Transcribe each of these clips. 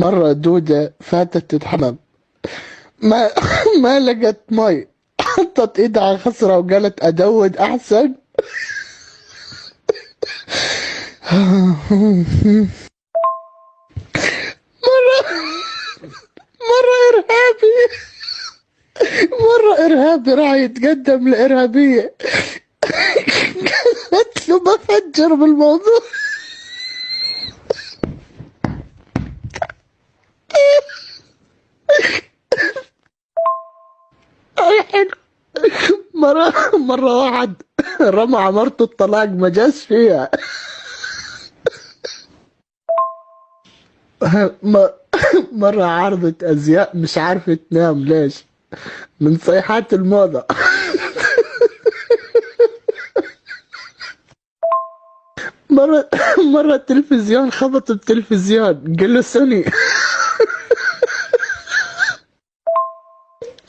مرة دودة فاتت تتحمم، ما ما لقت مي، حطت ايدها على خصرها وقالت ادود احسن. مرة ارهابي مرة ارهابي راح يتقدم لارهابية، قالت له بفجر بالموضوع. أي حلو. مرة واحد رمى عمارته الطلاق ما جاش فيها. م- مرة عارضة أزياء مش عارفة تنام ليش من صيحات الموضة. مرة مرة التلفزيون خبط بتلفزيون قال له سوني.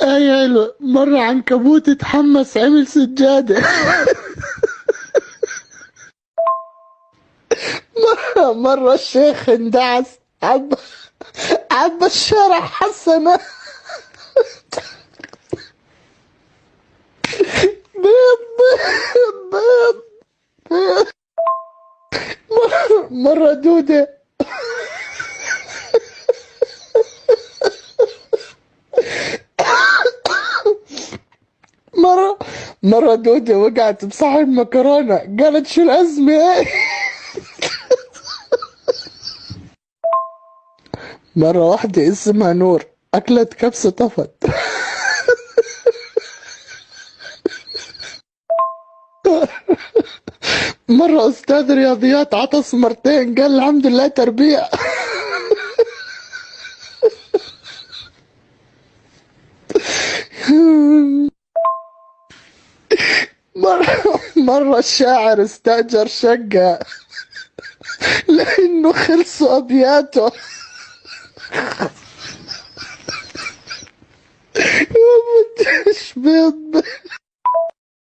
أي حلو. مرة عنكبوت اتحمس عمل سجادة. مرة الشيخ اندعس، عبى الشارع حسنة. بيض بيض بيض. مرة دودة مرة مرة دودة وقعت بصحن مكرونة، قالت شو الأزمة. مرة واحدة اسمها نور أكلت كبسة طفت. مرة أستاذ رياضيات عطس مرتين قال الحمد لله تربيع. مرة الشاعر استأجر شقة لأنه خلصوا أبياته. يا مدش بيض